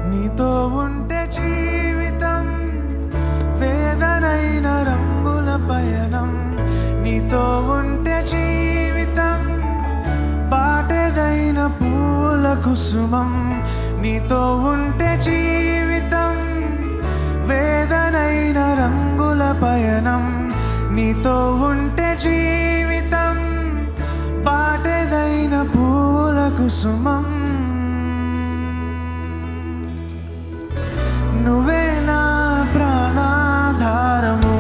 నీతో ఉంటే జీవితం వేదనైన రంగుల పయనం. నీతో ఉంటే జీవితం బాటెదైన పూల కుసుమం. నీతో ఉంటే జీవితం వేదనైన రంగుల పయనం. నీతో ఉంటే జీవితం బాటెదైన పూల కుసుమం. నువ్వే నా ప్రాణాధారము,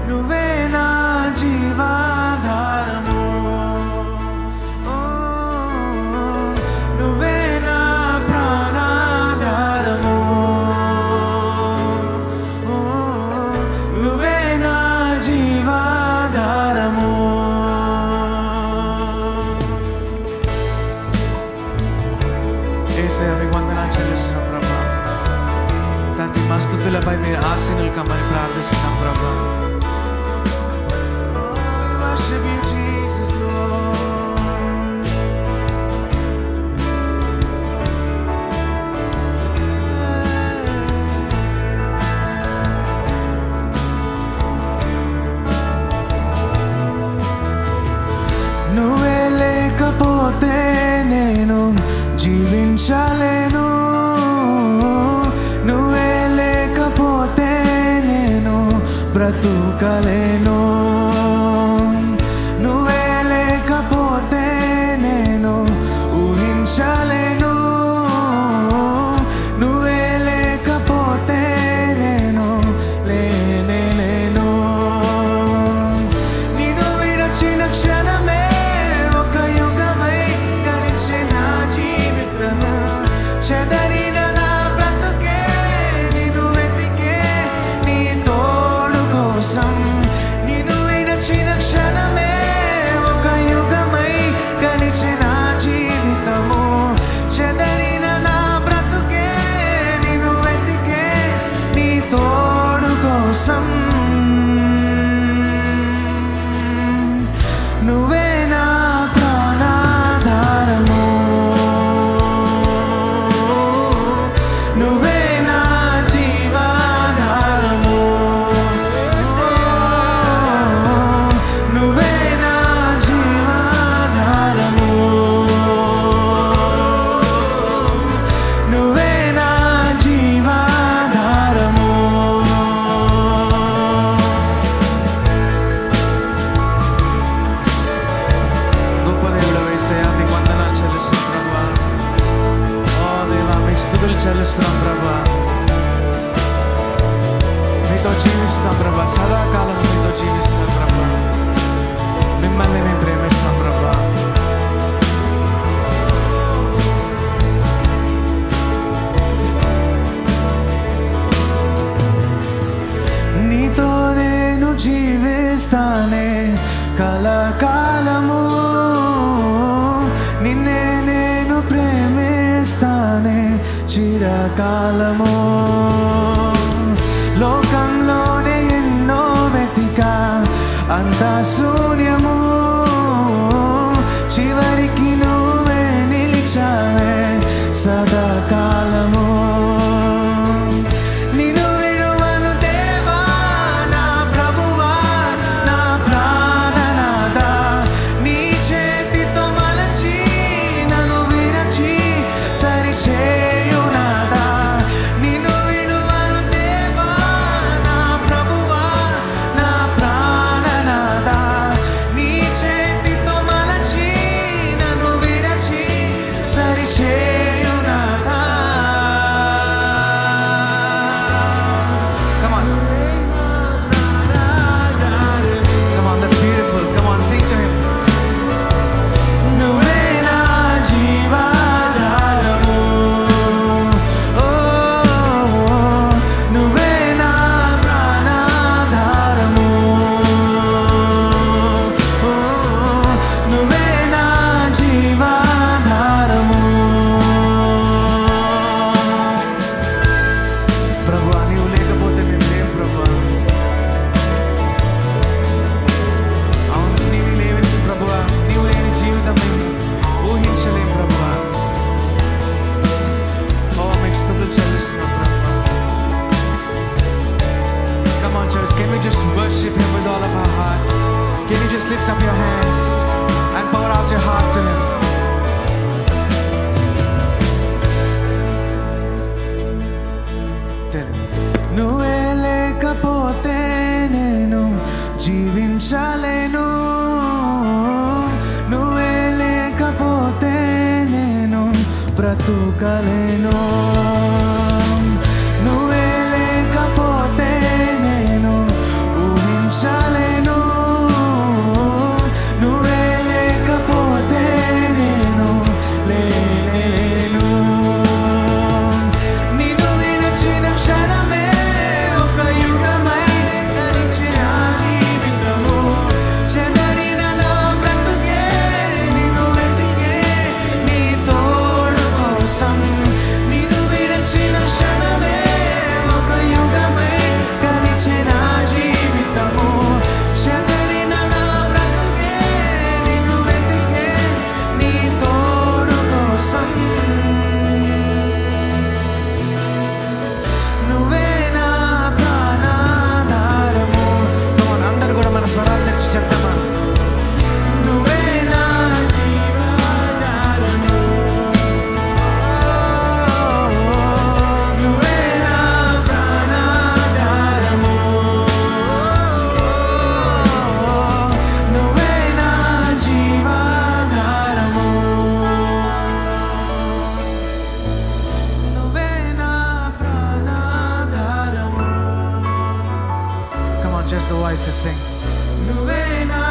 నువ్వే నా జీవాధారము, నువ్వే నా ప్రాణాధారము, నువ్వే నా జీవాధారము. యేసయ్య వందనాలు చెల్లిస్తున్నాం ప్రభా. తండ్రి మా స్తుతులపై మీరు ఆశీనులు కమ్మని ప్రార్థిస్తున్నాం ప్రభా. Worship you, Jesus, Lord. నువ్వే లేకపోతే నేను జీవించలేను. నువ్వే లేకపోతే నేను బ్రతుకలేను. నువ్వే లేకపోతే నేను ఊహించలేను. నువ్వే లేకపోతే నేను లేనేలేను. నిన్ను విడచిన క్షణమే ఒక యుగమై గడిచిన జీవితము. చెదరిన నా బ్రతుకే నిన్ను వెతికే నీ తోడు కోసం. నిన్ను విడచిన క్షణమే ఒక యుగమై గడిచిన జీవితము. చెదరిన నా బ్రతుకే నిన్ను వెతికే నీ తోడు కోసం. నువ్వే నా ప్రాణాధారము, నువ్వే నా జీవాధారము, నువ్వే నా జీవాధారము, నువ్వే నా జీవాధారము. గొప్ప దేవుడు యేసయ్య మీకు వందనాలు చెల్లిస్తున్నాం ప్రభా. ఓ దేవా మీకు స్తుతులు చెల్లిస్తున్నాం ప్రభా. మీతో జీవిస్తాం ప్రభా. సదాకాలం మీతో జీవిస్తాం ప్రభా. మిమ్మల్ని మేము ప్రేమిస్తాం ప్రభా. నీతో నేను జీవిస్తానే కలకాలము. నిన్నే నేను ప్రేమిస్తానే చిరకాలము. లోకంలోనే ఎన్నో వెతికా అంతా శూన్యము. చివరికి నువ్వే నిలిచావే సదాకాలము. నిన్ను విడువను దేవా నా ప్రభువా నా ప్రాణనాథా. నీ చేతితో మలచి నన్ను విరచి సరిచేయునాథా. నిన్ను బ్రతుకలేను. నువ్వే లేకపోతే నేను ఊహించలేను. నువ్వే లేకపోతే నేను లేను. నిన్ను విడిచిన క్షణమే ఒక యుగమై గడిచిన జీవితము. చెదరిన నా బ్రతుకే నిన్ను వెతికే నీ తోడు కోసం. నిన్ను విడిచిన క్షణమే ఒక యుగమై గడిచిన జీవితము. చెదరిన నా బ్రతుకే నిన్ను వెతికే నీ తోడు కోసం. నువ్వే నా ప్రాణాధారము. అందరూ కూడా మన స్వరాలు తెచ్చి చెప్తామా? నువ్వే నా జీవాధారము. నువ్వే నా ప్రాణాధారము. నువ్వే నా జీవాధారము. నువ్వే నా ప్రాణాధారము. Come on, just the voices sing. నువ్వే నా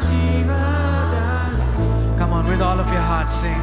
జీవాధారము. Come on, with all of your heart sing.